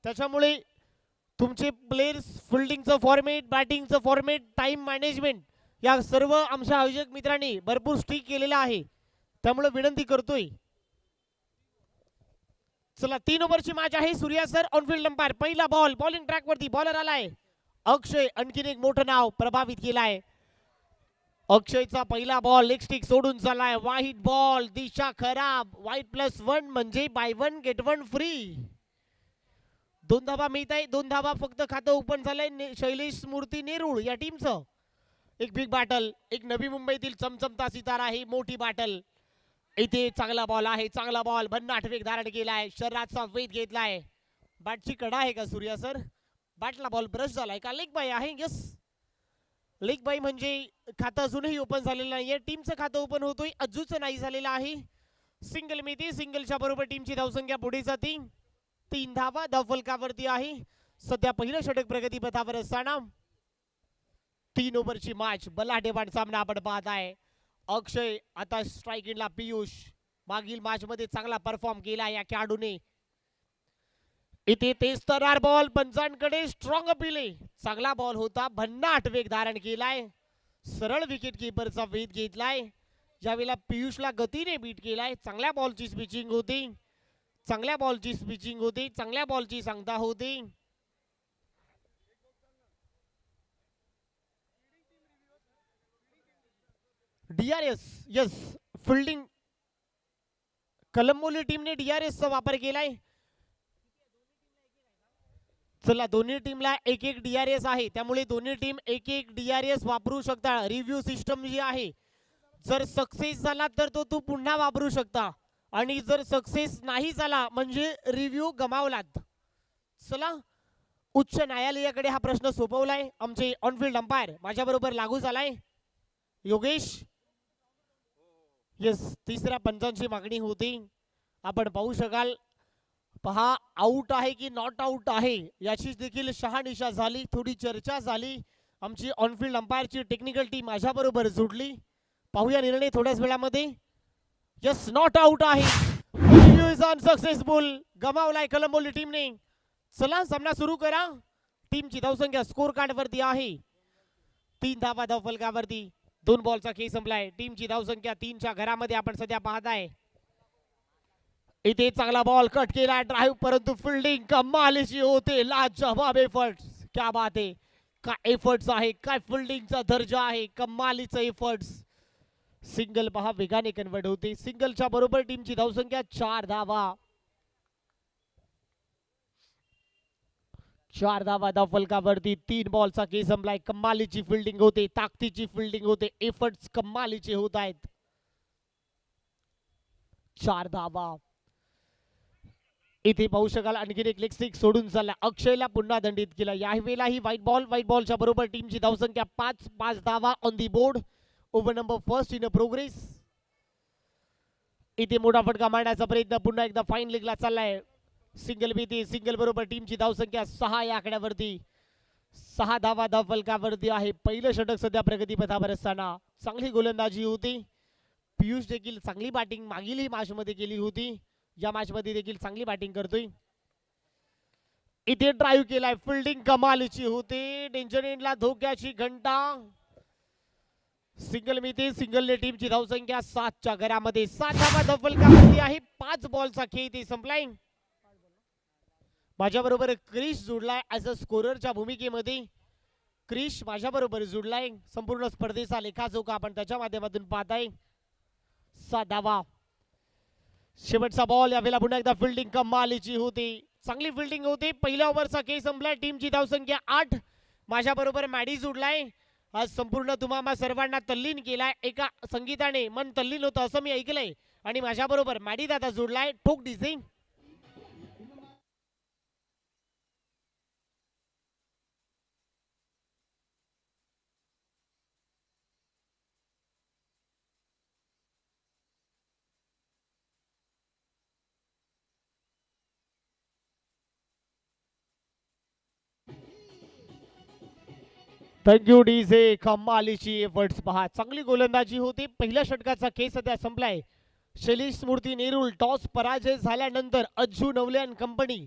त्याच्यामुळे तुमचे प्लेयर्स फिल्डिंगचं फॉर्मेट, बॅटिंगचं फॉर्मेट, टाइम मॅनेजमेंट या सर्व आमच्या आयोजक मित्रांनी भरपूर स्ट्रिक केलेला आहे. त्यामुळे विनंती करतोय. चला 3 ओव्हरची मॅच आहे. Surya sir on-field umpire. पहिला बॉल बॉलिंग ट्रॅक वरती बॉलर आलाय अक्षय. आणखीन एक मोठं नाव प्रभावित केलाय. अक्षयचा पहिला बॉल लेग स्टिक सोडून चाललाय. वाईट बॉल, दिशा खराब. वाईट +1 म्हणजे बाय 1 गेट 1 फ्री. 2 धावा मिळत आहे. 2 धावा फक्त खातं ओपन झालंय शैलेश मूर्ती नेरूळ या टीमचं. एक बिग बॅटल, एक नवी मुंबईतील चमचमता सितारा आहे. मोठी बॅटल. इथे चांगला बॉल आहे. चांगला बॉल भन्नाट वेग धारण केलाय. शरीराचा वेध घेतलाय. बॅटची कडा आहे का सूर्या सर? बॅटला बॉल ब्रश झालाय का? लेग बाय आहे. यस, लेग बाय म्हणजे खातं अजूनही ओपन झालेलं नाहीये. टीमचं खातं ओपन होतोय, अजूनच नाही झालेलं आहे. सिंगल मिळते. सिंगलच्या बरोबर टीमची धावसंख्या पुढे जाते. 3 धावा धावफलकावरती आहे. सध्या पहिलं षटक प्रगतीपथावर असताना 3 ओव्हरची मॅच बलाढ्यवान सामना आपण पाहत आहे. अक्षय आता स्ट्राइक एंडला. पियुष मागील मॅच मध्ये चांगला परफॉर्म केला या खेळाडूने. इथे तेच तरार बॉल पंचांकडे स्ट्रॉंग अपील आहे. चांगला बॉल होता, भन्नाट वेग धारण केलाय. सरळ विकेट किपरचा वेध घेतलाय. ज्यावेळेला पियुषला गतीने बीट केलाय. चांगल्या बॉलची स्पिचिंग होती. चांगल्या बॉलची स्पिचिंग होती. चांगल्या बॉलची सांगता होती. डीआरएस, यस, फिल्डिंग कलंबोली टीमने डीआरएस चा वापर केलाय. चला दोन्ही टीमला एक एक डीआरएस आहे. त्यामुळे दोन्ही टीम एक एक डीआरएस वापरू शकता. रिव्ह्यू सिस्टम जी आहे, जर सक्सेस झाला तर तो तू पुन्हा वापरू शकता आणि जर सक्सेस नाही झाला म्हणजे रिव्ह्यू गमावलात. चला उच्च न्यायालयाकडे हा प्रश्न सोपवलाय आमचे ऑनफिल्ड अंपायर. माझ्या बरोबर लागू झालाय योगेश. यस, तिसऱ्या पंचांची मागणी होती. आपण पाहू शकाल. पहा, आउट आहे की नॉट आउट आहे याची देखील शहानिशा झाली. थोडी चर्चा झाली. आमची ऑनफिल्ड अंपायरची टेक्निकल टीम माझ्या बरोबर जोडली. पाहूया निर्णय थोड्याच वेळामध्ये. यस, नॉट आउट आहे. Review is unsuccessful. गमावलाय कलंबोली टीमने. चला सामना सुरू करा. टीमची धावसंख्या स्कोर कार्ड वरती आहे. 3 धावा धावफलकावरती. 2 बॉलचा खेळ संपलाय. टीमची धावसंख्या 3च्या घरामध्ये आपण सध्या पाहताय. इथे चांगला बॉल कट केला ड्राइव्ह, परंतु फिल्डिंग कमालीची होते. लाजवाब एफर्ट्स. क्या बात आहे. काय एफर्ट्स आहे, काय फिल्डिंगचा दर्जा आहे. कमालीचा एफर्ट्स. सिंगल पहा वेगाने कन्वर्ट होते. सिंगलच्या बरोबर टीमची धावसंख्या 4 धावा. 4 धावा धावफलकावरती. 3 बॉलचा खेळ संपलाय. कमालीची फिल्डिंग होते. ताकदीची फिल्डिंग होते. एफर्ट्स कमालीचे होत आहेत. 4 धावा. इथे पाहू शकाल आणखीन एक लेग स्टिक सोडून चालला. अक्षयला पुन्हा दंडित केला. यावेळेलाही व्हाईट बॉल. व्हाईट बॉलच्या बरोबर टीमची धावसंख्या 5 धावा on the board. Over number first in progress. इथे मोठा फटका मारण्याचा प्रयत्न पुन्हा एकदा फाईन लेगला चाललाय. सिंगल भीती. सिंगल बरोबर टीमची धावसंख्या 6 या आकड्यावरती. 6 धावा धावफलकावरती आहे. पहिलं षटक सध्या प्रगतीपथावर असताना चांगली गोलंदाजी होती. पियुष देखील चांगली बॅटिंग मागील मॅच मध्ये केली होती. या मॅच मध्ये देखील चांगली बॅटिंग करतोय. इथे ड्राइव्ह केलाय. फिल्डिंग कमालीची होते. डेंजर एंडला धोक्याची घंटा. सिंगल मिळते. सिंगलने टीमची धावसंख्या 7च्या घरामध्ये. 7 धावा धावफलकावरती आहे. 5 बॉलचा खेळ इथे संपलाय. माझ्या बरोबर क्रिश जोडलाय ऍज अ स्कोररच्या भूमिकेमध्ये. क्रिश माझ्या बरोबर जोडलाय. संपूर्ण स्पर्धेचा लेखाजोखा आपण त्याच्या माध्यमातून पाहताय. 7 धावा. शेवटचा बॉल. यावेळेला पुन्हा एकदा फिल्डिंग कमालीची होती. चांगली फिल्डिंग होती. पहिल्या ओव्हरचा खेळ संपलाय. टीमची धावसंख्या 8. माझ्या बरोबर मॅडी जोडलाय. आज संपूर्ण तुम्हाला सर्वांना तल्लीन केलाय. एका संगीताने मन तल्लीन होतं असं मी ऐकलंय. आणि माझ्या बरोबर मॅडी दादा जोडलाय. ठोक डीजे. Thank you DJ. कमालीची एफर्ट्स पहा. चांगली गोलंदाजी होती. पहिल्या षटकाचा खेळ सध्या संपलाय. शैलेश मूर्ती नेरूळ टॉस पराजय झाल्यानंतर Ajju Navale and company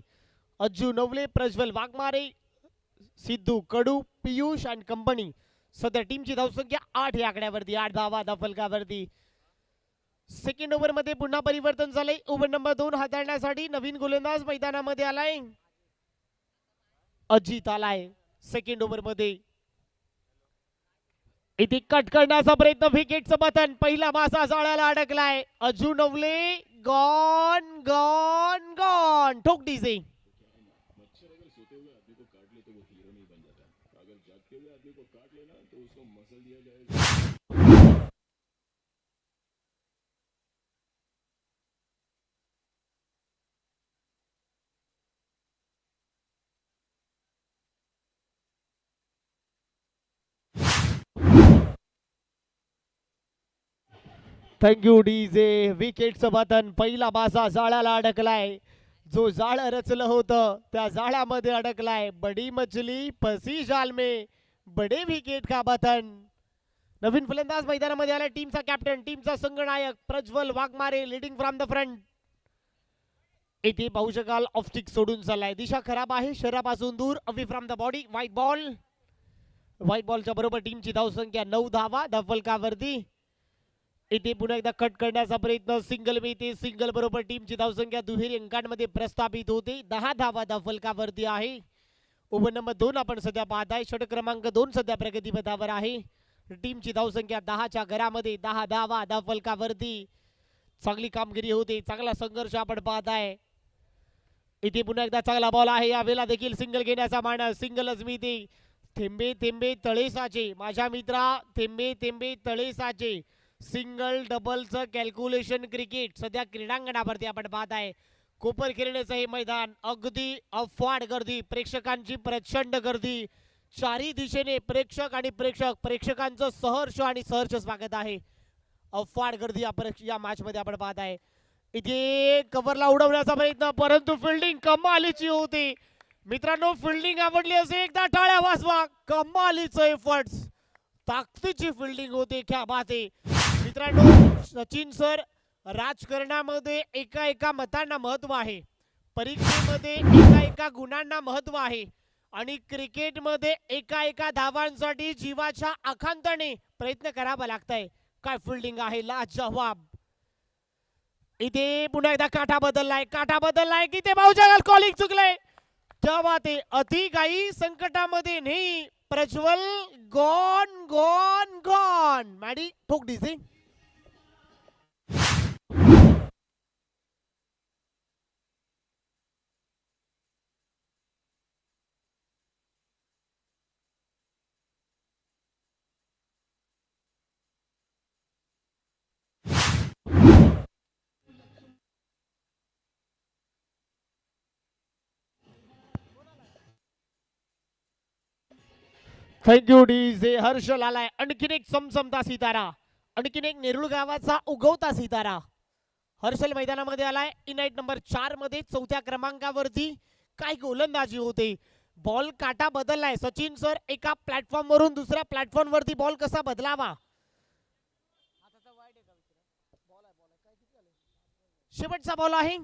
Ajju Navale, Prajwal Waghmare, Sidhu Kadu, Piyush and company. सध्या टीमची धावसंख्या 8 या आकड्यावरती, 8 धावा धावफलकावरती. सेकंड ओव्हर मध्ये पुन्हा परिवर्तन झालंय. ओव्हर नंबर 2 हाताळण्यासाठी नवीन गोलंदाज मैदानामध्ये आलाय. अजित आलाय सेकंड ओव्हर मध्ये. इथे कट करण्याचा प्रयत्न, विकेटचं बटन, पहिला मासा जाळ्याला अडकलाय. Ajju Navale gone gone gone. ठोक डीजे. Thank you DJ. विकेटचं बटन, पहिला मासा जाळ्याला अडकलाय. जो जाळ रचलं होतं त्या जाळ्यामध्ये अडकलाय. बडी मछली फसी जाल में, बडे विकेट का बटन. नवीन फलंदाज मैदानामध्ये आला. टीमचा कॅप्टन, टीमचा संघनायक Prajwal Waghmare, leading from the front. इथे पाहू शकाल ऑफ स्टिक सोडून चाललाय. दिशा खराब आहे, शरीरापासून दूर, away from the body. White ball. White बॉलच्या बरोबर टीमची धावसंख्या 9 धावा धावफलकावरती. इथे पुन्हा एकदा कट करण्याचा प्रयत्न, सिंगल मिळते. सिंगल बरोबर टीमची धावसंख्या दुहेरी अंकांमध्ये प्रस्थापित होते. 10 धावा धावफलकावरती आहे. ओव्हर नंबर 2 आपण सध्या पाहताय. षटक क्रमांक 2 सध्या प्रगतीपथावर आहे. टीमची धावसंख्या 10च्या घरामध्ये, 10 धावा धावफलकावरती. चांगली कामगिरी होते, चांगला संघर्ष आपण पाहताय. इथे पुन्हा एकदा चांगला बॉल आहे. यावेळेला देखील सिंगल घेण्याचा मानस. सिंगलच मिळते. थेंबे थेंबे तळे साचे माझ्या मित्रा, थेंबे थेंबे तळे साचे. सिंगल डबलचं कॅल्क्युलेशन क्रिकेट सध्या क्रीडांगणावरती आपण पाहत आहे. कोपर खेळण्याचं हे मैदान, अगदी अफाट गर्दी, प्रेक्षकांची प्रचंड गर्दी. चारी दिशेने प्रेक्षक आणि प्रेक्षकांचं सहर्ष आणि सहर्ष स्वागत आहे. अफाट गर्दी या मॅच मध्ये आपण पाहत आहे. इथे कव्हरला उडवण्याचा प्रयत्न, परंतु फिल्डिंग कमालीची होती. मित्रांनो, फिल्डिंग आवडली असेल एकदा टाळ्या वाजवा. कमालीचं एफर्ट्स, ताकदीची फिल्डिंग होते. क्या बात आहे मित्रांनो. सचिन सर, राजकारणामध्ये एका एका मतांना महत्व आहे, परीक्षेमध्ये एका एका गुणांना महत्व आहे, आणि क्रिकेटमध्ये एका एका धावांसाठी जीवाच्या आकांताने प्रयत्न करावा लागतंय. काय फिल्डिंग आहे, लाजवाब. इथे पुन्हा एकदा काटा बदललाय की ते भाऊजागाल कॉलिंग चुकलंय. तेव्हा ते अधिकाई संकटामध्ये नाही. Prajwal gone gone gone. Maddy ठोक डीजे. Thank you DJ. हर्षल आलाय. आणखीन एक चमचमता सितारा, आणखीन एक नेरुळ गावाचा उगवता सितारा हर्षल मैदानामध्ये आलाय. इनाईट नंबर 4 मध्ये 4थ्या क्रमांकावरती. काय गोलंदाजी होते. बॉल काटा बदललाय. सचिन सर, एका प्लॅटफॉर्म वरून दुसऱ्या प्लॅटफॉर्म वरती बॉल कसा बदलावा. शेवटचा बॉल आहे.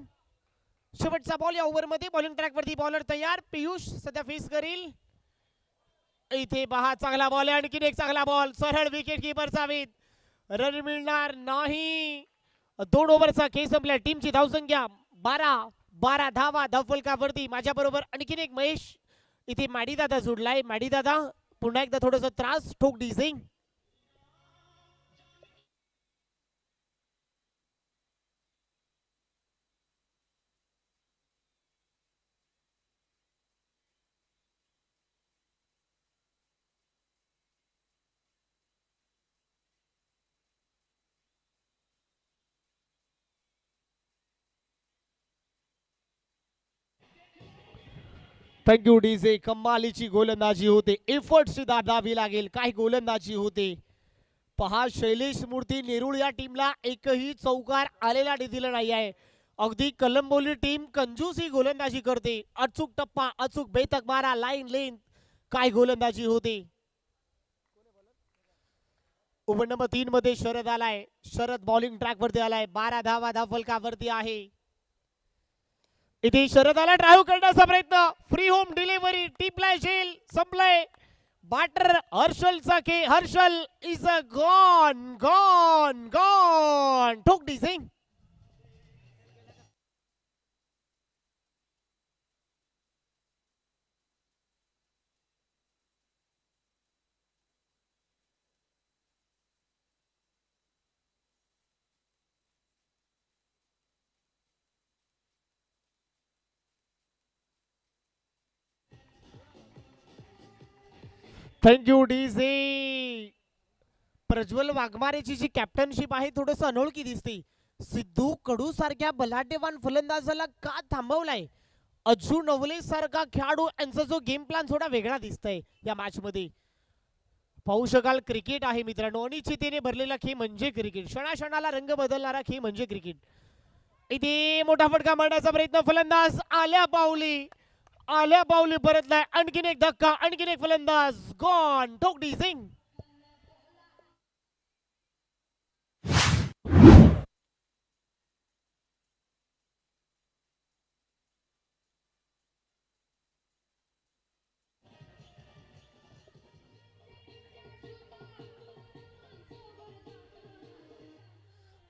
शेवटचा बॉल या ओव्हर मध्ये. बॉलिंग ट्रॅक वरती बॉलर तयार. पियुष सध्या फेस करील. इथे पहा, चांगला बॉल आहे. आणखीन एक चांगला बॉल. सरळ विकेट कीपर चावीत. रन मिळणार नाही. 2 ओव्हरचा खेळ संपला. टीमची धावसंख्या 12 धावा धावफलकावरती. माझ्या बरोबर आणखीन एक महेश इथे मॅडी दादा जोडलाय. मॅडी दादा, पुन्हा एकदा थोडस त्रास. ठोक डीजे. Thank you DJ. कमालीची गोलंदाजी होते. एफर्ट सुद्धा द्यावी लागेल. काय गोलंदाजी होते. पहा, शैलेश मूर्ती नेरुळ या टीमला एकही चौकार आलेला दिलेला नाही आहे. अगदी कलंबोली टीम कंजूसी गोलंदाजी करते. अचूक टप्पा, अचूक बेतक मारा, लाईन लेंथ. काय गोलंदाजी होते. ओव्हर नंबर 3 मध्ये शरद आलाय. शरद बॉलिंग ट्रॅक वरती आलाय. 12 धावा धावफलकावरती आहे. इथे शरदाला ड्राईव्ह करण्याचा प्रयत्न, फ्री होम डिलिव्हरी, टिपलाय शेल संपलाय. बॅटर हर्षलचा के, Harshal is a gone gone gone. ठोक डिझिंग. Thank you DJ. प्रज्वल वाघमारेची जी कॅप्टनशिप आहे थोडस अनोळखी दिसते. सिद्धू कडू सारख्या बलाढ्यवान फलंदाजाला का थांबवलाय? अज्जू नवले सारखा खेळाडू यांचा जो गेम प्लॅन थोडा वेगळा दिसतोय या मॅच मध्ये. पाहू शकाल क्रिकेट आहे मित्रांनो, अनिश्चिततेने भरलेला खेळ म्हणजे क्रिकेट. क्षणाक्षणाला रंग बदलणारा खेळ म्हणजे क्रिकेट. इथे मोठा फटका मारण्याचा प्रयत्न, फलंदाज आल्या पावली परतलाय. आणखीन एक धक्का, आणखीन एक फलंदाज गॉन. ठोक डिझिंग.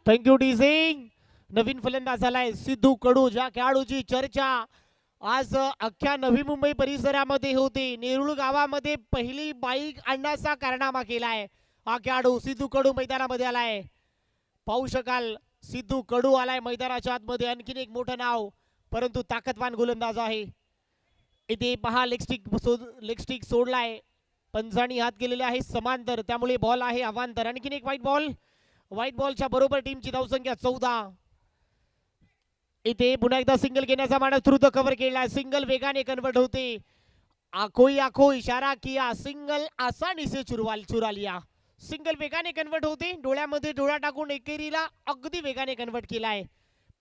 थँक्यू डिझिंग. नवीन फलंदाज आलाय सिद्धू कडू, ज्या खेळाडूची चर्चा आज अख्ख्या नवी मुंबई परिसरामध्ये होती. नेरुळ गावामध्ये पहिली बाईक आणण्याचा कारनामा केलाय हा खेळाडू सिद्धू कडू मैदानामध्ये आलाय. पाहू शकाल सिद्धू कडू आलाय मैदानाच्या आतमध्ये. आणखीन एक मोठं नाव, परंतु ताकदवान गोलंदाज आहे. इथे पहा लेग स्टिक सोडलाय, पंजानी हात गेलेले आहे समांतर, त्यामुळे बॉल आहे अवांतर. आणखीन एक व्हाईट बॉलच्या बरोबर टीमची धावसंख्या 14. इथे पुन्हा एकदा सिंगल घेण्याचा मानस थ्रू द कव्हर केला. सिंगल वेगाने कन्वर्ट होते. आखो इशारा किया, सिंगल आसानी से चुरा लिया. सिंगल वेगाने कन्वर्ट होते, डोळ्यामध्ये डोळा टाकून एकेरीला अगदी वेगाने कन्वर्ट केलाय.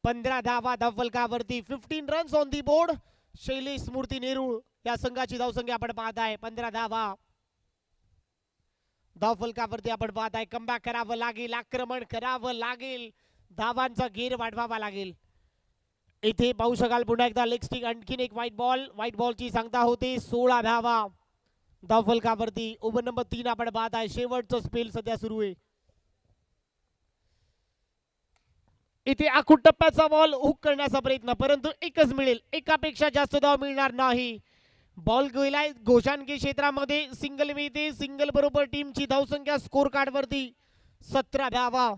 15 धावा धावफलकावरती, 15 runs on the board. Shailesh Smriti Nerul या संघाची धावसंख्या आपण पाहताय 15 धावा धावफलकावरती आपण पाहताय. कमबॅक करावं लागेल, आक्रमण करावं लागेल, धावांचा घेर वाढवावा लागेल. इथे पाहू शकाल पुन्हा एकदा लेग स्टिक, आणखीन एक व्हाईट बॉलची सांगता होते. 16 धावा धावफलकावरती. ओव्हर नंबर 3 आपण पाहताय. शेवटचं स्पेल सध्या सुरू आहे. इथे आखूड टप्प्याचा बॉल हुक करण्याचा प्रयत्न, परंतु एकच मिळेल, एकापेक्षा जास्त धाव मिळणार नाही. बॉल गेलाय घोषाणकी क्षेत्रामध्ये, सिंगल मिळते. सिंगल बरोबर टीमची धावसंख्या स्कोर कार्ड वरती 17 धावा.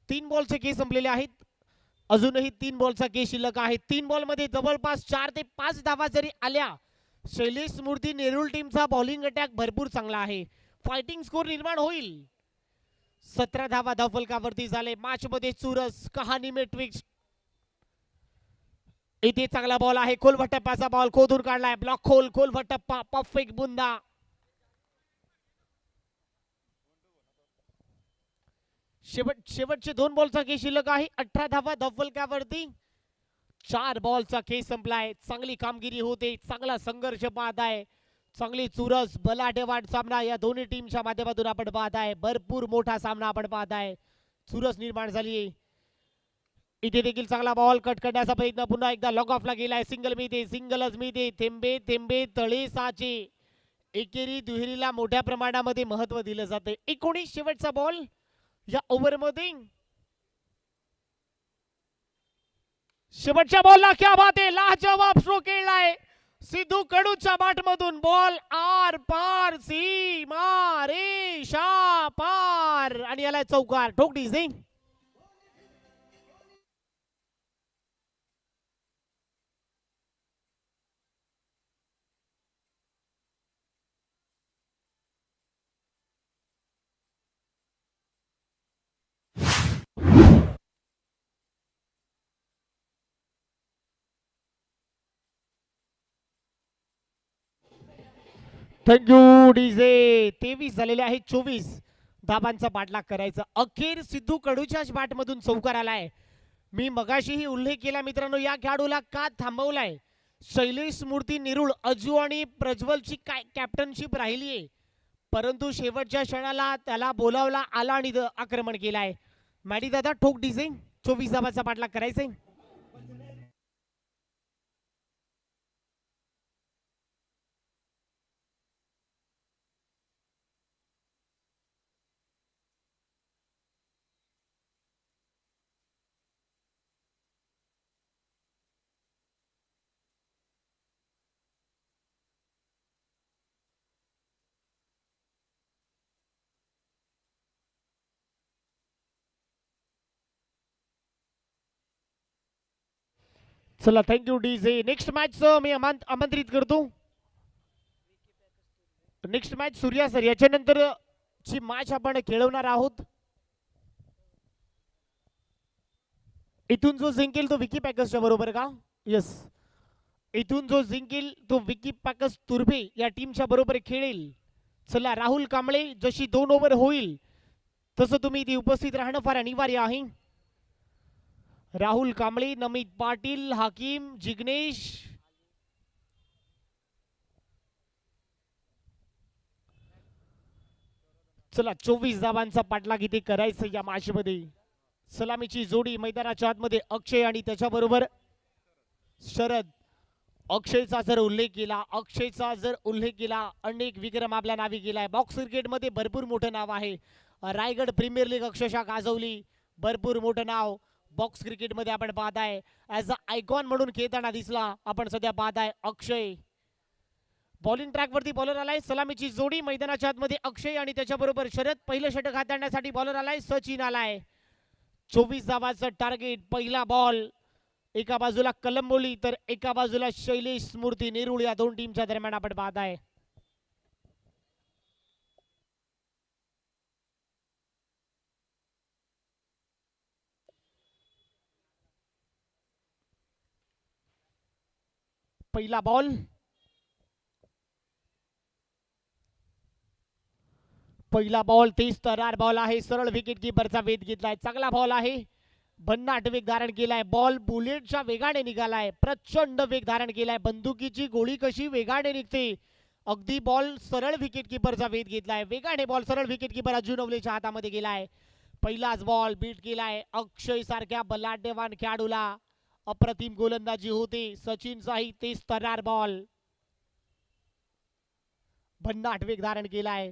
3 बॉलचे केस संपलेले आहेत. अजूनही 3 बॉलचा केस शिल्लक आहे. 3 बॉल मध्ये जवळपास 4 ते 5 धावा जरी आल्या, शैलेश स्मृती नेरुळ टीमचा बॉलिंग अटॅक भरपूर चांगला आहे. फायटिंग स्कोर निर्माण होईल. 17 धावा धावफलकावरती झाले. मॅच मध्ये चुरस, कहाणी में ट्विस्ट. इथे चांगला बॉल आहे, खोलवटप्पाचा बॉल खोदून काढलाय. ब्लॉक खोलवटप्पा, परफेक्ट बुंदा. शेवटचे 2 बॉलचा केस शिल्लक आहे. 18 धावा धावफलकावरती. 4 बॉलचा केस संपलाय. चांगली कामगिरी होते, चांगला संघर्ष पाहताय, चांगली चुरस बलाढ्यवान सामना या दोन्ही टीमच्या माध्यमातून आपण पाहताय. भरपूर मोठा सामना आपण पाहताय, चुरस निर्माण झाली. इथे देखील चांगला बॉल कट करण्याचा प्रयत्न, पुन्हा एकदा लॉग ऑफला गेलाय. सिंगलच मिळते. थेंबे थेंबे तळे साचे. एकेरी दुहेरीला मोठ्या प्रमाणामध्ये महत्व दिलं जाते. 19 शेवटचा बॉल या ओव्हर मध्ये. शेवटच्या बॉलला क्या बात आहे, लाजवाब स्ट्रोक खेळलाय सिद्धू कडूच्या बॅट मधून. बॉल आर पार, सीमा रेषा पार, आणि याला चौकार. ठोक डिझिंग. Thank you DJ. 23 झालेले आहेत. 24 धाबांचा पाठलाग करायचा. अखेर सिद्धू कडूच्याच बॅट मधून चौकार आलाय. मी मगाशीही उल्लेख केला मित्रांनो, या खेळाडूला का थांबवलाय. शैलेश स्मृती नेरुळ, अज्जू आणि प्रज्वलची कॅप्टनशिप राहिली आहे, परंतु शेवटच्या क्षणाला त्याला बोलावला आला आणि आक्रमण केलाय. मॅडी दादा ठोक डिझिंग. 24 धावांचा पाठलाग करायचा आहे. चला थँक्यू डीजे. नेक्स्ट मॅच मी आमंत्रित करतो. नेक्स्ट मॅच सूर्या सर याच्यानंतर ची मॅच आपण खेळवणार आहोत. इथून जो जिंकेल तो विकी पॅकर्सच्या बरोबर का? यस. इथून जो जिंकेल तो विकी पॅकर्स तुर्भे या टीमच्या बरोबर खेळेल. चला राहुल कांबळे, जशी 2 ओव्हर होईल तसं तुम्ही इथे उपस्थित राहणं फार अनिवार्य आहे. राहुल कांबळे, नमित पाटील, हाकीम, जिग्नेश, चला 24 धावांचा पाठलाग इथे करायचं या मॅच मध्ये. सलामीची जोडी मैदानाच्या आतमध्ये अक्षय आणि त्याच्याबरोबर शरद. अक्षयचा जर उल्लेख केला अनेक विक्रम आपल्या नावी केलाय. बॉक्स क्रिकेटमध्ये भरपूर मोठं नाव आहे. रायगड प्रीमियर लीग अक्षरशः गाजवली. भरपूर मोठं नाव बॉक्स क्रिकेटमध्ये आपण पाहताय. ऍज अ आयकॉन म्हणून खेळताना दिसला आपण सध्या पाहताय अक्षय. बॉलिंग ट्रॅक वरती बॉलर आलाय. सलामीची जोडी मैदानाच्या आतमध्ये अक्षय आणि त्याच्याबरोबर शरद. पहिलं षटक हाताळण्यासाठी बॉलर आलाय. सचिन आलाय. 24 धावांचं टार्गेट. पहिला बॉल. एका बाजूला कलंबोली तर एका बाजूला शैलेश स्मृती नेरुळ या दोन टीमच्या दरम्यान आपण पाहताय. पहिला बॉल. तेज तरार बॉल आहे. सरळ विकेट कीपरचा वेध घेतलाय. चांगला बॉल आहे. भन्नाट वेग धारण केलाय. बॉल बुलेटच्या वेगाने निघालाय. प्रचंड वेग धारण केलाय. बंदुकीची गोळी कशी वेगाने निघते अगदी बॉल सरळ विकेट कीपरचा वेध घेतलाय. वेगाने बॉल सरळ विकेट कीपर अजू नवलेच्या हातामध्ये गेलाय. पहिलाच बॉल बीट केलाय. अक्षय सारख्या बलाढ्यवान खेळाडूला अप्रतिम गोलंदाजी होते. सचिनचाही तेज तरार बॉल. भन्नाट वेग धारण केलाय.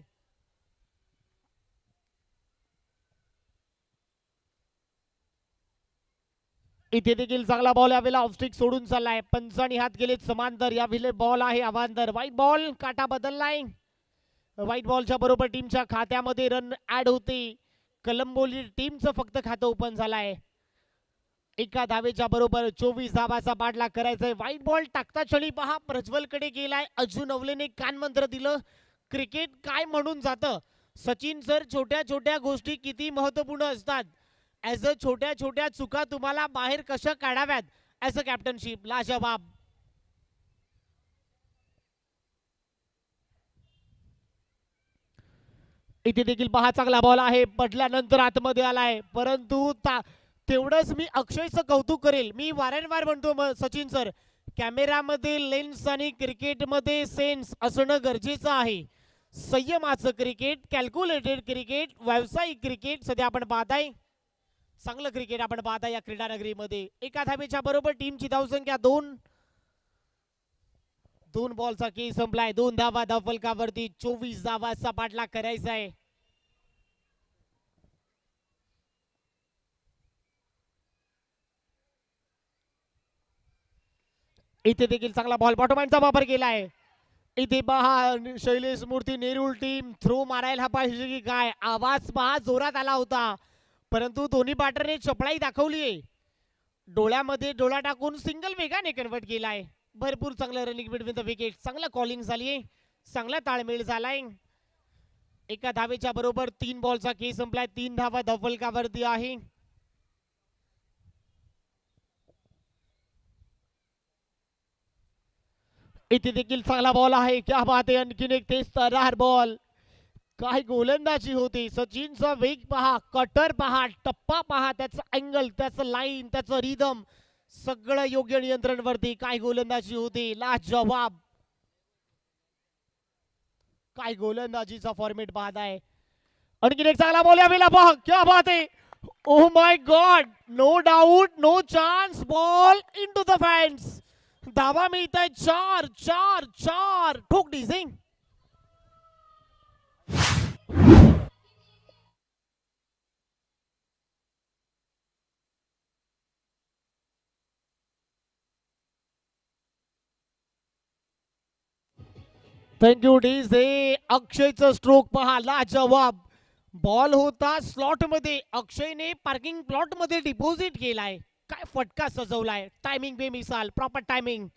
इथे देखील चांगला बॉल यावेळेला ऑफस्टिक सोडून चाललाय. पंचांनी हात गेलेत समांतर. यावेळेला बॉल आहे अवांतर. White ball. काटा बदललाय. व्हाईट बॉलच्या बरोबर टीमच्या खात्यामध्ये रन ऍड होते. कलंबोली टीमचं फक्त खातं ओपन झालंय. एका धावेच्या बरोबर 24 धावाचा पाठलाग करायचाय. व्हाईट बॉल टाकता क्षणी पहा प्रज्वलकडे गेलाय. अजू नवलेने कानमंत्र दिलं. क्रिकेट काय म्हणून जातं. सचिन सर, छोट्या छोट्या गोष्टी किती महत्वपूर्ण असतात. ऍज अ छोट्या छोट्या चुका तुम्हाला बाहेर कशा काढाव्यात ऍज अ कॅप्टनशिप. लाजवाब. इथे देखील पहा चांगला बॉल आहे. पडल्यानंतर आतमध्ये आलाय. परंतु तेवढंच मी अक्षयचं कौतुक करेल. मी वारंवार म्हणतो सचिन सर, कॅमेरामध्ये लेन्स आणि क्रिकेटमध्ये सेन्स असणं गरजेचं आहे. संयमाचं क्रिकेट, कॅल्क्युलेटेड क्रिकेट, व्यावसायिक क्रिकेट सध्या आपण पाहताय. चांगलं क्रिकेट आपण पाहताय या क्रीडानगरीमध्ये. एका धावेच्या बरोबर टीमची धावसंख्या 2. 2 बॉलचा खेळ संपलाय. 2 धावा धावफलकावरती. 24 धावाचा पाठलाग करायचा आहे. इथे देखील चांगला बॉल बॉटमॅनचा वापर केलाय. इथे पहा शैलेश मूर्ती नेरुळ टीम थ्रो मारायला पाहिजे की काय. आवाज पहा जोरात आला होता. परंतु दोन्ही बॅटरने चपळाई दाखवलीये. डोळ्यामध्ये डोळा टाकून सिंगल वेगाने कन्वर्ट केलाय. भरपूर चांगलं रनिंग बिटवीन द विकेट. चांगलं कॉलिंग झालीये. चांगला ताळमेळ झालाय. एका धावेच्या बरोबर 3 बॉलचा खेळ संपलाय. 3 धावा धावफलकावरती आहे. इथे देखील चांगला बॉल आहे. क्या बात आहे. आणखीन एक तेज तरार बॉल. काय गोलंदाजी होती. सचिनचा वेग पहा, कटर पहा, टप्पा पहा, त्याचं अँगल, त्याचं लाईन, त्याचं रिदम सगळं योग्य नियंत्रण वरती. काय गोलंदाजी होती. लाजवाब. काय गोलंदाजीचा फॉर्मेट पाहताय. आणखीन एक चांगला बॉल यावेळेला पहा. क्या बात आहे. Oh my God! No doubt, no chance. Ball into the fence. धावा मिळत आहे 4 ठोक डिझिंग. Thank you DJ. अक्षयचं स्ट्रोक पहा, लाजवाब. बॉल होता स्लॉट मध्ये, अक्षयने पार्किंग प्लॉट मध्ये डिपॉझिट केलाय. काय फटका सजवलाय, टायमिंग बेमिसाल, प्रॉपर टायमिंग.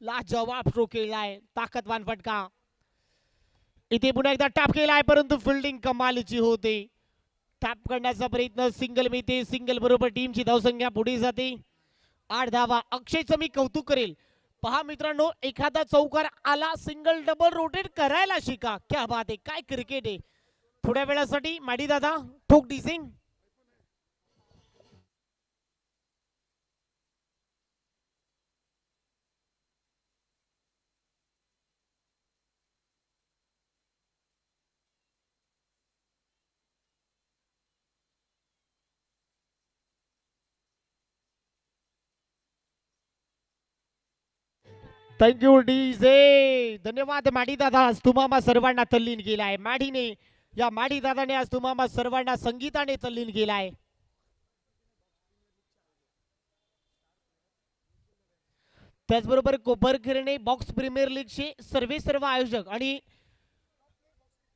लाजवाब स्ट्रोक केलाय, ताकदवान फटका. इथे पुन्हा एकदा टॅप केलाय, परंतु फिल्डिंग कमालीची होते. टॅप करण्याचा प्रयत्न, सिंगल मिळते. सिंगल बरोबर टीमची धावसंख्या पुढे जाते. 8 धावा. अक्षयचं मी कौतुक करेल. पहा मित्रांनो, एखादा चौकार आला, सिंगल डबल रोटेट करायला शिका. क्या बात आहे, काय क्रिकेट आहे. थोड्या वेळासाठी माडी दादा ठोक डिसिंग. Thank you DJ. धन्यवाद माडी दादा. आज तुम्हाला सर्वांना तल्लीन केलाय माडीने. या माडी दादाने आज तुम्हाला सर्वांना संगीताने तल्लीन केलाय. त्याचबरोबर कोपरखिरणे बॉक्स प्रीमियर लीगचे सर्व आयोजक आणि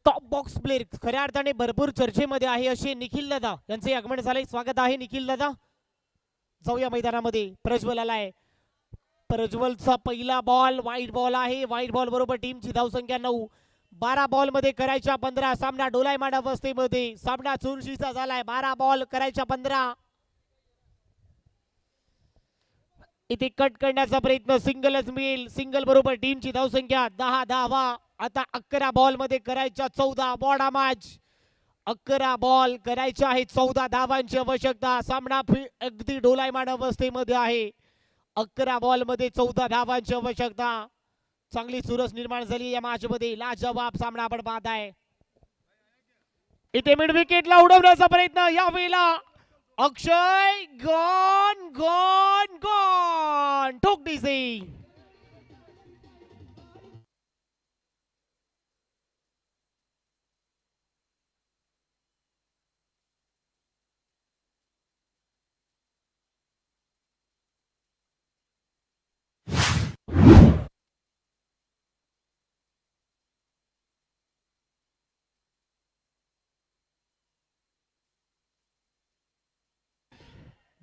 टॉप बॉक्स प्लेअर, खऱ्या अर्थाने भरपूर चर्चेमध्ये आहे असे निखिल दादा यांचे आगमन झाले. स्वागत आहे निखिल दादा. जाऊया मैदानामध्ये. प्रज्वल आलाय. प्रज्वलचा पहिला बॉल वाईट बॉल आहे. वाईट बॉल बरोबर टीमची धावसंख्या 9. 12 बॉल मध्ये करायच्या 15. सामना डोलायमान अवस्थेमध्ये. सामना चुरशीचा झालाय. 12 बॉल करायच्या 15. इथे कट करण्याचा प्रयत्न, सिंगलच मिळेल. सिंगल बरोबर टीमची धावसंख्या 10 धावा. आता 11 बॉल मध्ये करायच्या 14. बॉडा मॅच. 11 बॉल करायच्या आहे 14 धावांची आवश्यकता. सामना अगदी डोलायमान अवस्थेमध्ये आहे. 11 बॉल मध्ये 14 धावांची आवश्यकता. चांगली चुरस निर्माण झाली या मॅच मध्ये. लाजवाब सामना आपण पाहत आहे. इथे मिड विकेटला उडवण्याचा प्रयत्न, यावेळेला अक्षय. गॉन गॉन गॉन ठोक डिसी.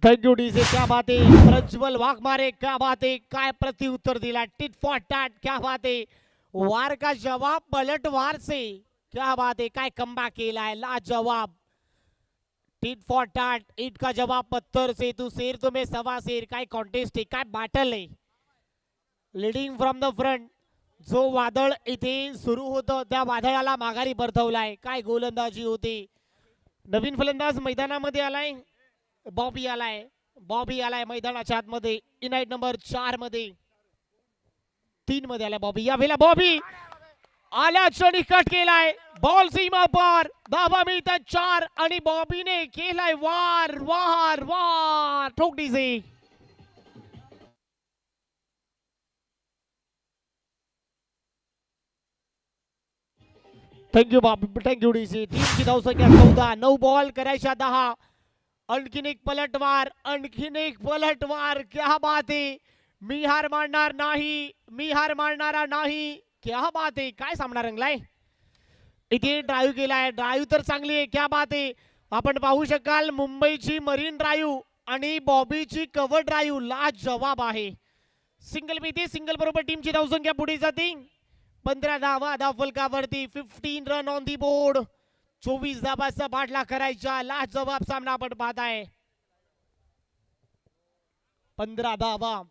Thank you DJ. क्या बात आहे. प्रज्वल वाघमारे, क्या बात आहे. काय प्रत्युत्तर दिला. Tit for tat. क्या बात आहे. वार का जवाब पलट वार से. क्या बात है. काय कमबॅक केलाय. लाजवाब. Tit for tat. ईट का जवाब पत्थर से. तू शेर तुम्हें सवा शेर. काय कॉन्टेस्ट आहे, काय बॅटल आहे. Leading from the front. जो वादळ इथे सुरू होतं त्या वादळाला माघारी परतवलाय. काय गोलंदाजी होती. नवीन फलंदाज मैदानामध्ये आलाय. बॉबी आलाय. बॉबी आलाय मैदानाच्या आतमध्ये. इनाईट नंबर 4 मध्ये, 3 मध्ये आलाय बॉबी. यावेळेला बॉबी आल्या क्षणी कट केलाय. बॉल सीमा पार. धावा मिळतात 4 आणि बॉबीने केलाय वार वार वार ठोक DJ. Thank you Bobby. Thank you DJ. टीमची धावसंख्या 14. 9 बॉल करायच्या 10. आणखीन एक पलटवार. आणखीन एक पलटवार. क्या बात आहे. मी हार मानणार नाही. मी हार मानणारा नाही. क्या बात आहे. काय सामना रंगलाय. इथे ड्राईव्ह केलाय. ड्राईव्ह तर चांगली आहे. क्या बात आहे. आपण पाहू शकाल मुंबईची मरीन ड्राईव्ह आणि बॉबीची कव्हर ड्राईव्ह लाजवाब आहे. सिंगल मिळते. सिंगल बरोबर टीमची धावसंख्या पुढे जाते. 15 धावा धावफलकावरती. 15 रन ऑन दी बोर्ड. 24 धावाचा बाटला करायचा. लाजवाब सामना आपण पाहताय. 15 धावा.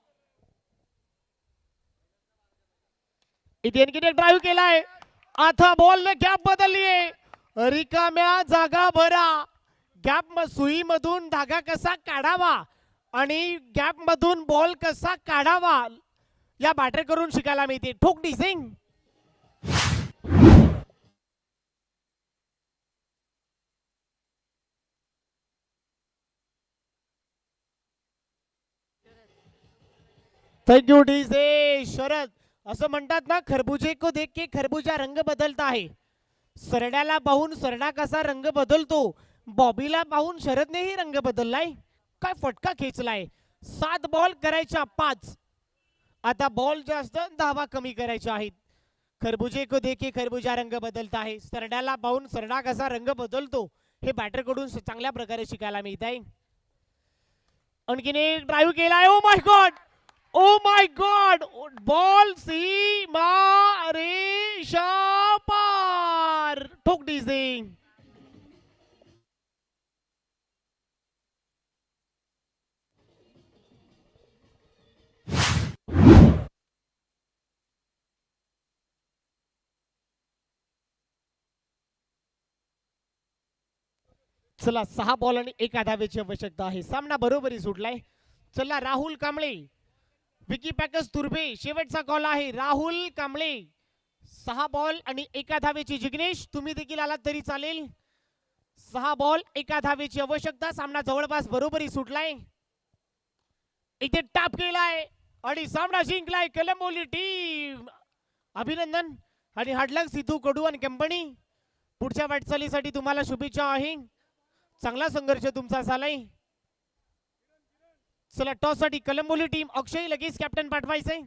इथे आणखीन एक ड्राईव्ह केलाय. आता बॉलने गॅप बदललीये. रिकाम्या जागा भरा. गॅप सुई मधून धागा कसा काढावा आणि गॅप मधून बॉल कसा काढावा या बॅटर करून शिकायला मिळते. ठोक डिसिंग. थँक्यू डी से शरद. असं म्हणतात ना, खरबुजे को देख के खरबूजा रंग बदलता आहे. सरड्याला पाहून सरडा कसा रंग बदलतो, बॉबीला पाहून शरदनेही रंग बदललाय. काय फटका खेचलाय. 7 बॉल करायच्या 5. आता बॉल जास्त धावा कमी करायच्या आहेत. खरबुजे को देखे खरबूजा रंग बदलता आहे. सरड्याला पाहून सरडा कसा रंग बदलतो हे बॅटर कडून चांगल्या प्रकारे शिकायला मिळत आहे. आणखीन एक ड्राईव्ह केलाय. Oh my God, oh my God, ball सीमा रेषा पार. ठोक डीजे. चला 6 बॉल आणि 1 धावेची आवश्यकता आहे. सामना बरोबरी सुटलाय. चला राहुल कांबळे, विकी पॅकस तुर्भे शेवटचा कॉल आहे. राहुल कांबळे 6 बॉल आणि 1 धावेची. जिग्नेश तुम्ही देखील आलात तरी चालेल. 6 बॉल 1 धावेची आवश्यकता. सामना जवळपास बरोबरी सुटलाय. इथे टाप केलाय आणि सामना जिंकलाय कलंबोली टीम. अभिनंदन आणि हार्ड लक सिद्धू कडू आणि कंपनी. पुढच्या वाटचालीसाठी तुम्हाला शुभेच्छा आहे. चांगला संघर्ष तुमचा झालाय. चला टॉस साठी कलंबोली टीम. अक्षय लगेच कॅप्टन पाठवायचंय.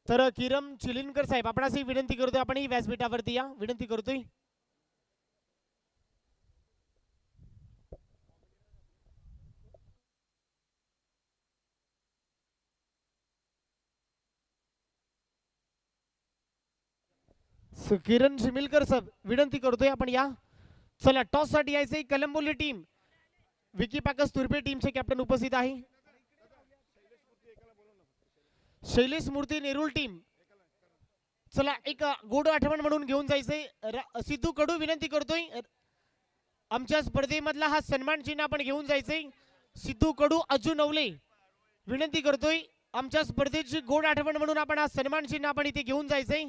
तर किरण चिलिनकर साहेब आपणास विनंती करतोय, आपण ही व्यासपीठावरती या, विनंती करतोय. किरण शिमिलकर साहेब विनंती करतोय, आपण या. चला टॉस साठी यायचंय कलंबोली टीम. विकी पॅकस तुर्भे टीमचे कॅप्टन उपस्थित आहे. शैलेश मूर्ती नेरुळ टीम. चला एक गोड आठवण म्हणून घेऊन जायचंय. सिद्धू कडू विनंती करतोय, आमच्या स्पर्धेमधला हा सन्मान चिन्ह आपण घेऊन जायचंय. सिद्धू कडू अजू नवले विनंती करतोय, आमच्या स्पर्धेची गोड आठवण म्हणून आपण हा सन्मान चिन्ह आपण इथे घेऊन जायचंय.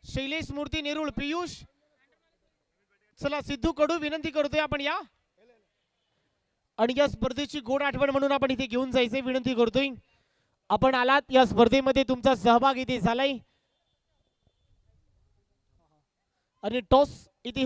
शैलेश मूर्ती नेरुळ पियुष. चला सिद्धू कडू विनंती करतोय, आपण या. आणि या स्पर्धेची गोड आठवण म्हणून आपण इथे घेऊन जायचंय, विनंती करतोय. आपण आलात या स्पर्धेमध्ये, तुमचा सहभाग इथे झालाय. आणि टॉस इथे